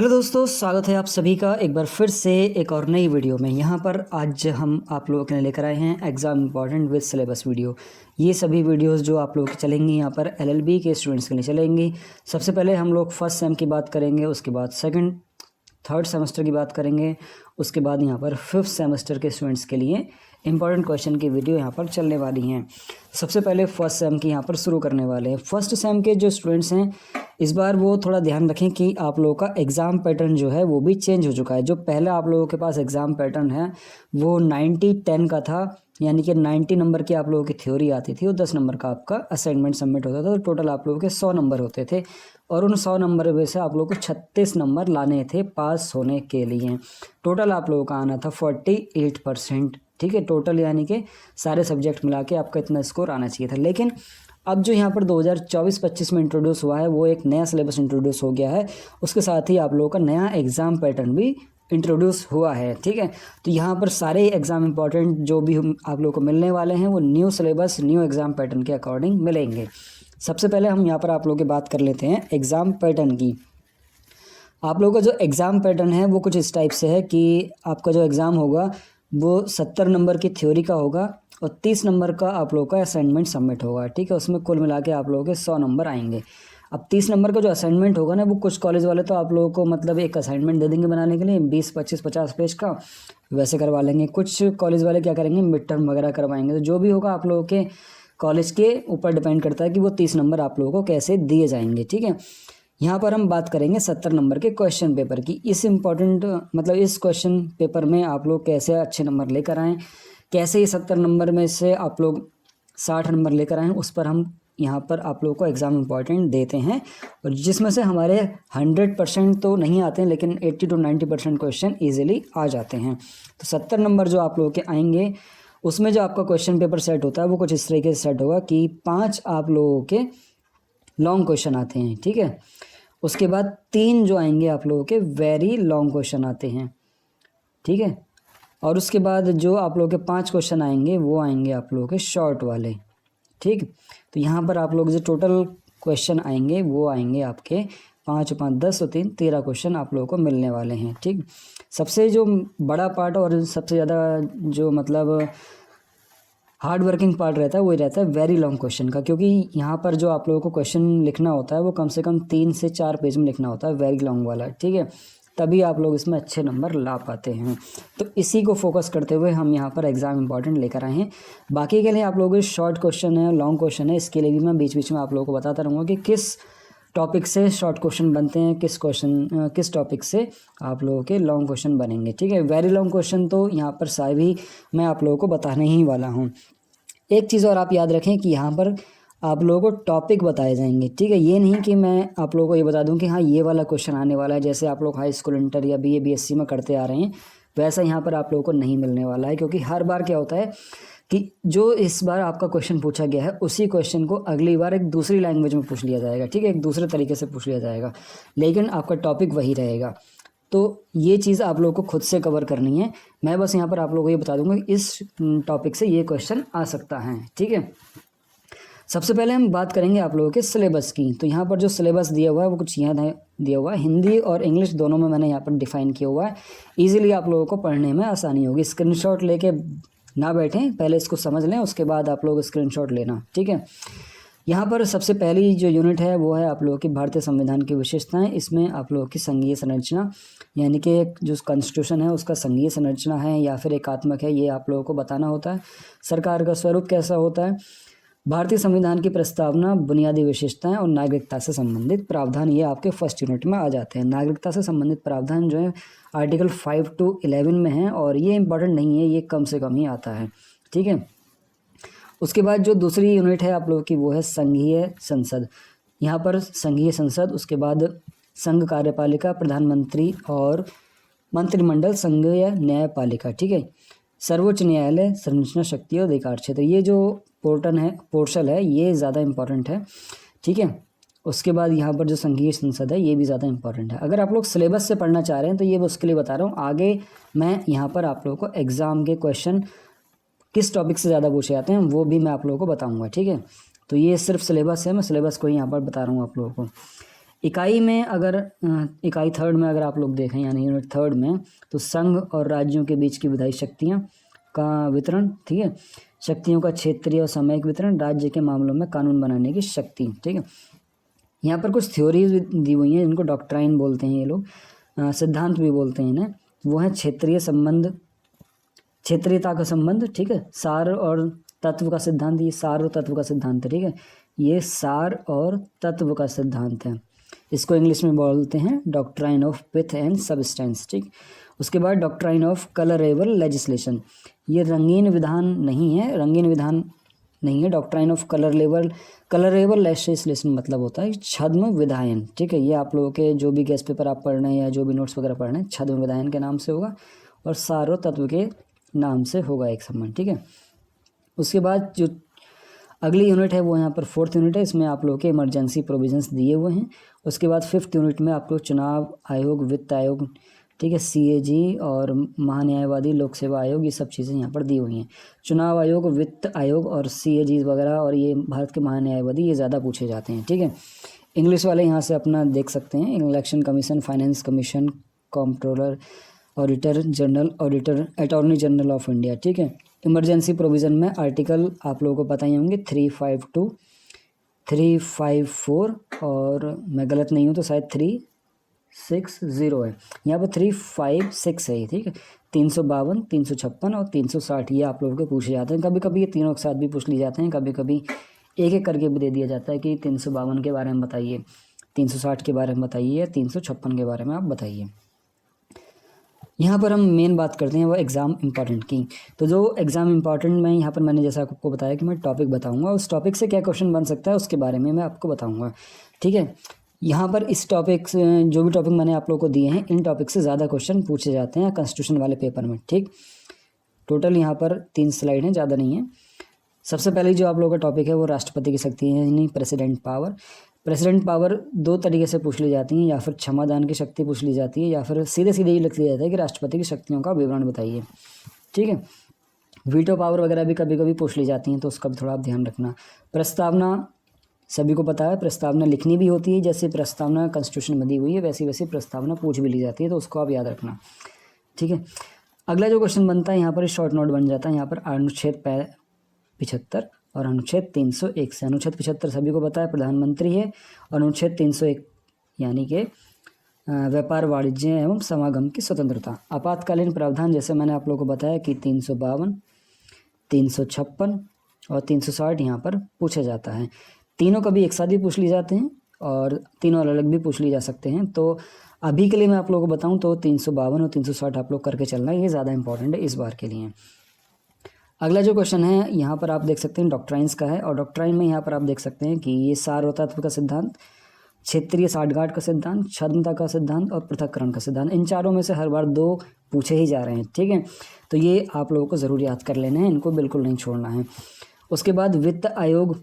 Hello दोस्तों, स्वागत है आप सभी का एक बार फिर से एक और नई वीडियो में। यहाँ पर आज हम आप लोगों के लिए लेकर आए हैं exam important with syllabus video. ये सभी वीडियोस जो आप लोगों की चलेंगी यहाँ पर एलएलबी के स्टूडेंट्स के लिए चलेंगी। सबसे पहले हम लोग फर्स्ट सेम की बात करेंगे, उसके बाद सेकंड थर्ड सेमेस्टर की बात करेंगे, उसके बाद यहाँ पर फिफ्थ सेमेस्टर के स्टूडेंट्स के लिए इंपॉर्टेंट क्वेश्चन की वीडियो यहाँ पर चलने वाली हैं। सबसे पहले फर्स्ट सेम की यहाँ पर शुरू करने वाले हैं। फर्स्ट सेम के जो स्टूडेंट्स हैं इस बार वो थोड़ा ध्यान रखें कि आप लोगों का एग्ज़ाम पैटर्न जो है वो भी चेंज हो चुका है। जो पहला आप लोगों के पास एग्ज़ाम पैटर्न है वो 90-10 का था, यानी कि 90 नंबर की आप लोगों की थ्योरी आती थी और 10 नंबर का आपका असाइनमेंट सबमिट होता था। तो टोटल आप लोगों के 100 नंबर होते थे और उन 100 नंबर में से आप लोगों को 36 नंबर लाने थे पास होने के लिए। टोटल आप लोगों का आना था 48%। ठीक है, टोटल यानी कि सारे सब्जेक्ट मिला के आपका इतना स्कोर आना चाहिए था। लेकिन अब जो यहाँ पर 2024-25 में इंट्रोड्यूस हुआ है वो एक नया सिलेबस इंट्रोड्यूस हो गया है। उसके साथ ही आप लोगों का नया एग्ज़ाम पैटर्न भी इंट्रोड्यूस हुआ है। ठीक है, तो यहाँ पर सारे एग्ज़ाम इंपॉर्टेंट जो भी आप लोगों को मिलने वाले हैं वो new syllabus new exam pattern के अकॉर्डिंग मिलेंगे। सबसे पहले हम यहाँ पर आप लोगों की बात कर लेते हैं एग्ज़ाम पैटर्न की। आप लोगों का जो एग्ज़ाम पैटर्न है वो कुछ इस टाइप से है कि आपका जो एग्ज़ाम होगा वो 70 नंबर की थ्योरी का होगा और 30 नंबर का आप लोगों का असाइनमेंट सबमिट होगा। ठीक है, उसमें कुल मिला के आप लोगों के 100 नंबर आएंगे। अब 30 नंबर का जो असाइनमेंट होगा ना वो कुछ कॉलेज वाले तो आप लोगों को मतलब एक असाइनमेंट दे देंगे बनाने के लिए 20, 25, 50 पेज का, वैसे करवा लेंगे। कुछ कॉलेज वाले क्या करेंगे, मिड टर्म वगैरह करवाएंगे। तो जो भी होगा आप लोगों के कॉलेज के ऊपर डिपेंड करता है कि वो 30 नंबर आप लोगों को कैसे दिए जाएंगे। ठीक है, यहाँ पर हम बात करेंगे 70 नंबर के क्वेश्चन पेपर की। इस इस क्वेश्चन पेपर में आप लोग कैसे अच्छे नंबर लेकर आएँ, कैसे ये 70 नंबर में से आप लोग 60 नंबर लेकर आएँ, उस पर हम यहाँ पर आप लोगों को एग्ज़ाम इम्पॉर्टेंट देते हैं। और जिसमें से हमारे 100% तो नहीं आते हैं लेकिन 80 to 90% क्वेश्चन ईजिली आ जाते हैं। तो 70 नंबर जो आप लोगों के आएंगे उसमें जो आपका क्वेश्चन पेपर सेट होता है वो कुछ इस तरीके से सेट होगा कि 5 आप लोगों के लॉन्ग क्वेश्चन आते हैं। ठीक है, उसके बाद 3 जो आएंगे आप लोगों के वेरी लॉन्ग क्वेश्चन आते हैं। ठीक है, और उसके बाद जो आप लोगों के 5 क्वेश्चन आएंगे वो आएंगे आप लोगों के शॉर्ट वाले। ठीक, तो यहाँ पर आप लोग जो टोटल क्वेश्चन आएंगे वो आएंगे आपके 5 5 10 और 3 13 क्वेश्चन आप लोगों को मिलने वाले हैं। ठीक, सबसे जो बड़ा पार्ट और सबसे ज़्यादा जो मतलब हार्ड वर्किंग पार्ट रहता है वही रहता है वेरी लॉन्ग क्वेश्चन का, क्योंकि यहाँ पर जो आप लोगों को क्वेश्चन लिखना होता है वो कम से कम 3 से 4 पेज में लिखना होता है वेरी लॉन्ग वाला। ठीक है, तभी आप लोग इसमें अच्छे नंबर ला पाते हैं। तो इसी को फोकस करते हुए हम यहाँ पर एग्ज़ाम इंपॉर्टेंट लेकर आए हैं। बाकी के लिए आप लोगों के शॉर्ट क्वेश्चन है, लॉन्ग क्वेश्चन है, इसके लिए भी मैं बीच बीच में आप लोगों को बताता रहूँगा कि किस टॉपिक से शॉर्ट क्वेश्चन बनते हैं, किस टॉपिक से आप लोगों के लॉन्ग क्वेश्चन बनेंगे। ठीक है, वेरी लॉन्ग क्वेश्चन तो यहाँ पर सारी मैं आप लोगों को बताने ही वाला हूँ। एक चीज़ और आप याद रखें कि यहाँ पर आप लोगों को टॉपिक बताए जाएंगे। ठीक है, ये नहीं कि मैं आप लोगों को ये बता दूं कि हाँ ये वाला क्वेश्चन आने वाला है, जैसे आप लोग हाई स्कूल इंटर या बीए बीएससी में करते आ रहे हैं वैसा यहाँ पर आप लोगों को नहीं मिलने वाला है। क्योंकि हर बार क्या होता है कि जो इस बार आपका क्वेश्चन पूछा गया है उसी क्वेश्चन को अगली बार एक दूसरी लैंग्वेज में पूछ लिया जाएगा। ठीक है, एक दूसरे तरीके से पूछ लिया जाएगा, लेकिन आपका टॉपिक वही रहेगा। तो ये चीज़ आप लोगों को खुद से कवर करनी है। मैं बस यहाँ पर आप लोगों को ये बता दूंगा कि इस टॉपिक से ये क्वेश्चन आ सकता है। ठीक है, सबसे पहले हम बात करेंगे आप लोगों के सिलेबस की। तो यहाँ पर जो सिलेबस दिया हुआ है वो कुछ यहाँ दिया हुआ है, हिंदी और इंग्लिश दोनों में मैंने यहाँ पर डिफ़ाइन किया हुआ है। ईजिली आप लोगों को पढ़ने में आसानी होगी। स्क्रीनशॉट लेके ना बैठें, पहले इसको समझ लें, उसके बाद आप लोग स्क्रीनशॉट लेना। ठीक है, यहाँ पर सबसे पहली जो यूनिट है वो है आप लोगों की भारतीय संविधान की विशेषताएं। इसमें आप लोगों की संघीय संरचना यानी कि जो कॉन्स्टिट्यूशन है उसका संघीय संरचना है या फिर एकात्मक है, ये आप लोगों को बताना होता है। सरकार का स्वरूप कैसा होता है, भारतीय संविधान की प्रस्तावना, बुनियादी विशेषताएं और नागरिकता से संबंधित प्रावधान, ये आपके फर्स्ट यूनिट में आ जाते हैं। नागरिकता से संबंधित प्रावधान जो है आर्टिकल 5 to 11 में है और ये इंपॉर्टेंट नहीं है, ये कम से कम ही आता है। ठीक है, उसके बाद जो दूसरी यूनिट है आप लोगों की वो है संघीय संसद। यहाँ पर संघीय संसद, उसके बाद संघ कार्यपालिका, प्रधानमंत्री और मंत्रिमंडल, संघीय न्यायपालिका। ठीक है, सर्वोच्च न्यायालय, संरचना, शक्ति और अधिकार क्षेत्र, ये जो पोर्शल है ये ज़्यादा इंपॉर्टेंट है। ठीक है, उसके बाद यहाँ पर जो संघीय संसद है ये भी ज़्यादा इंपॉर्टेंट है। अगर आप लोग सिलेबस से पढ़ना चाह रहे हैं तो ये उसके लिए बता रहा हूँ। आगे मैं यहाँ पर आप लोगों को एग्ज़ाम के क्वेश्चन किस टॉपिक से ज़्यादा पूछे जाते हैं वो भी मैं आप लोगों को बताऊंगा। ठीक है, तो ये सिर्फ सिलेबस है, मैं सिलेबस को ही यहाँ पर बता रहा हूँ आप लोगों को। इकाई में अगर इकाई थर्ड में अगर आप लोग देखें यानी यूनिट थर्ड में, तो संघ और राज्यों के बीच की विधायी शक्तियाँ का वितरण, ठीक है, शक्तियों का क्षेत्रीय और सामयिक वितरण, राज्य के मामलों में कानून बनाने की शक्ति, ठीक है। यहाँ पर कुछ थ्योरीज दी हुई हैं जिनको डॉक्ट्राइन बोलते हैं ये लोग, सिद्धांत भी बोलते हैं इन्हें। वो है क्षेत्रीय संबंध, क्षेत्रीयता का संबंध, ठीक है, सार और तत्व का सिद्धांत, ये सार और तत्व का सिद्धांत है, ठीक है, ये सार और तत्व का सिद्धांत है। इसको इंग्लिश में बोलते हैं doctrine of pith and substance, ठीक। उसके बाद डॉक्ट्राइन ऑफ कलरेबल लेजिस्लेशन, ये रंगीन विधान नहीं है, रंगीन विधान नहीं है। डॉक्ट्राइन ऑफ कलरेबल लेजिस्लेशन मतलब होता है छद्म विधायन, ठीक है। ये आप लोगों के जो भी गेस्ट पेपर आप पढ़ रहे हैं या जो भी नोट्स वगैरह पढ़ रहे हैं, छद्म विधायन के नाम से होगा और सारो तत्व के नाम से होगा एक संबंध, ठीक है। उसके बाद जो अगली यूनिट है वो यहाँ पर फोर्थ यूनिट है, इसमें आप लोगों के इमरजेंसी प्रोविजंस दिए हुए हैं। उसके बाद फिफ्थ यूनिट में आप लोग चुनाव आयोग, वित्त आयोग, ठीक है, CAG और महान्यायवादी लोक सेवा आयोग, ये सब चीज़ें यहाँ पर दी हुई हैं। चुनाव आयोग, वित्त आयोग और CAG वगैरह और ये भारत के महान्यायवादी ये ज़्यादा पूछे जाते हैं, ठीक है। इंग्लिश वाले यहाँ से अपना देख सकते हैं, election commission, finance commission, controller, auditor general, attorney general of India, ठीक है। इमरजेंसी प्रोविज़न में आर्टिकल आप लोगों को पता ही होंगे 352, 354 और मैं गलत नहीं हूँ तो शायद 360 है, यहाँ पर 356 है, ठीक है। 352, 356 और 360 ये आप लोगों के पूछे जाते हैं। कभी कभी ये तीनों एक साथ भी पूछ लिए जाते हैं, कभी कभी एक एक करके भी दे दिया जाता है कि 352 के बारे में बताइए, 360 के बारे में बताइए, 356 के बारे में आप बताइए। यहाँ पर हम मेन बात करते हैं वो एग्ज़ाम इम्पॉर्टेंट की। तो जो एग्ज़ाम इम्पॉर्टेंट में यहाँ पर मैंने जैसा आपको बताया कि मैं टॉपिक बताऊँगा, उस टॉपिक से क्या क्वेश्चन बन सकता है उसके बारे में मैं आपको बताऊँगा, ठीक है। यहाँ पर इस टॉपिक से जो भी टॉपिक मैंने आप लोगों को दिए हैं, इन टॉपिक से ज़्यादा क्वेश्चन पूछे जाते हैं कॉन्स्टिट्यूशन वाले पेपर में, ठीक। टोटल यहाँ पर 3 स्लाइड हैं, ज़्यादा नहीं है। सबसे पहले जो आप लोगों का टॉपिक है वो राष्ट्रपति की शक्ति है, यानी प्रेसिडेंट पावर। प्रेसिडेंट पावर 2 तरीके से पूछ ली जाती हैं, या फिर क्षमादान की शक्ति पूछ ली जाती है, या फिर सीधे सीधे ये लिख लिया जाता है कि राष्ट्रपति की शक्तियों का विवरण बताइए, ठीक है। वीटो पावर वगैरह भी कभी कभी पूछ ली जाती हैं, तो उसका भी थोड़ा आप ध्यान रखना। प्रस्तावना सभी को पता है, प्रस्तावना लिखनी भी होती है, जैसे प्रस्तावना कॉन्स्टिट्यूशन में दी हुई है वैसी वैसी प्रस्तावना पूछ भी ली जाती है, तो उसको आप याद रखना, ठीक है। अगला जो क्वेश्चन बनता है यहाँ पर शॉर्ट नोट बन जाता है, यहाँ पर अनुच्छेद 75 और अनुच्छेद 301 से। अनुच्छेद 75 सभी को पता है प्रधानमंत्री है, और अनुच्छेद 301 यानी कि व्यापार, वाणिज्य एवं समागम की स्वतंत्रता। आपातकालीन प्रावधान जैसे मैंने आप लोगों को बताया कि 352, 356 और 360 यहाँ पर पूछा जाता है। तीनों कभी एक साथ भी पूछ लिए जाते हैं और तीनों अलग अलग भी पूछ लिए जा सकते हैं। तो अभी के लिए मैं आप लोगों को बताऊं तो 352 और 360 आप लोग करके चलना, ये ज़्यादा इंपॉर्टेंट है इस बार के लिए। अगला जो क्वेश्चन है यहाँ पर आप देख सकते हैं डॉक्ट्राइन्स का है, और डॉक्ट्राइन में यहाँ पर आप देख सकते हैं कि ये सार और तत्व का सिद्धांत, क्षेत्रीय साठगांठ का सिद्धांत, छद्मता का सिद्धांत और पृथक्करण का सिद्धांत, इन चारों में से हर बार 2 पूछे ही जा रहे हैं, ठीक है। तो ये आप लोगों को ज़रूर याद कर लेना है, इनको बिल्कुल नहीं छोड़ना है। उसके बाद वित्त आयोग,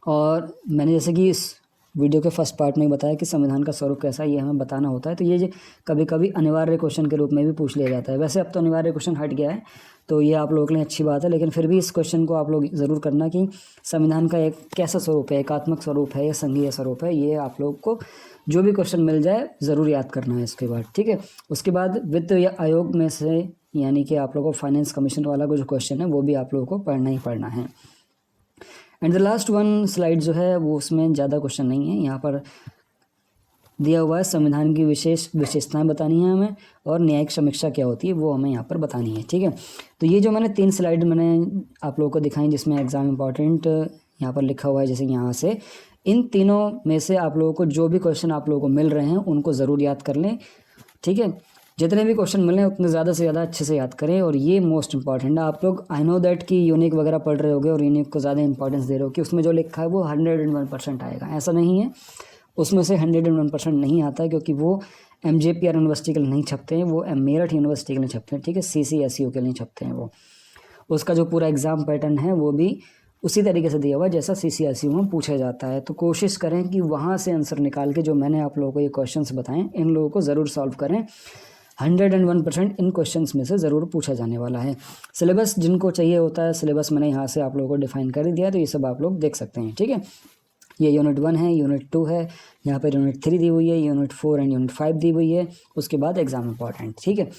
और मैंने जैसे कि इस वीडियो के फर्स्ट पार्ट में बताया कि संविधान का स्वरूप कैसा है ये हमें बताना होता है, तो ये कभी कभी अनिवार्य क्वेश्चन के रूप में भी पूछ लिया जाता है। वैसे अब तो अनिवार्य क्वेश्चन हट गया है, तो ये आप लोगों के लिए अच्छी बात है, लेकिन फिर भी इस क्वेश्चन को आप लोग ज़रूर करना कि संविधान का एक कैसा स्वरूप है, एकात्मक स्वरूप है या संघीय स्वरूप है, ये आप लोग को जो भी क्वेश्चन मिल जाए ज़रूर याद करना है इसके बाद, ठीक है। उसके बाद वित्त आयोग में से यानी कि आप लोगों को फाइनेंस कमीशन वाला जो क्वेश्चन है वो भी आप लोगों को पढ़ना ही पढ़ना है। And the last one slide जो है वो उसमें ज़्यादा क्वेश्चन नहीं है, यहाँ पर दिया हुआ है संविधान की विशेषताएं बतानी है हमें, और न्यायिक समीक्षा क्या होती है वो हमें यहाँ पर बतानी है, ठीक है। तो ये जो मैंने 3 स्लाइड मैंने आप लोगों को दिखाई जिसमें एग्ज़ाम इम्पॉर्टेंट यहाँ पर लिखा हुआ है, जैसे यहाँ से इन तीनों में से आप लोगों को जो भी क्वेश्चन आप लोगों को मिल रहे हैं उनको ज़रूर याद कर लें, ठीक है। जितने भी क्वेश्चन मिले उतने ज़्यादा से ज़्यादा अच्छे से याद करें, और ये मोस्ट इंपॉर्टेंट है। आप लोग आई नो दैट कि यूनिक वगैरह पढ़ रहे होगे और यूनिक को ज़्यादा इंपॉर्टेंस दे रहे हो कि उसमें जो लिखा है वो 101% आएगा, ऐसा नहीं है। उसमें से 101% नहीं आता है, क्योंकि वो MJPR यूनिवर्सिटी के लिए नहीं छपते हैं, वो मेरठ यूनिवर्सिटी के लिए छपते हैं, ठीक है, CCSU के लिए छपते हैं वो। उसका जो पूरा एग्ज़ाम पैटर्न है वो भी उसी तरीके से दिया हुआ है जैसा CCSU में पूछा जाता है। तो कोशिश करें कि वहाँ से आंसर निकाल के जो मैंने आप लोगों को ये क्वेश्चंस बताएं इन लोगों को ज़रूर सॉल्व करें। 101% इन क्वेश्चंस में से ज़रूर पूछा जाने वाला है। सिलेबस जिनको चाहिए होता है, सिलेबस मैंने यहाँ से आप लोगों को डिफाइन कर दिया है, तो ये सब आप लोग देख सकते हैं, ठीक है। ये यूनिट 1 है, यूनिट 2 है, यहाँ पर यूनिट 3 दी हुई है, यूनिट 4 एंड यूनिट 5 दी हुई है। उसके बाद एग्ज़ाम इंपॉर्टेंट, ठीक है।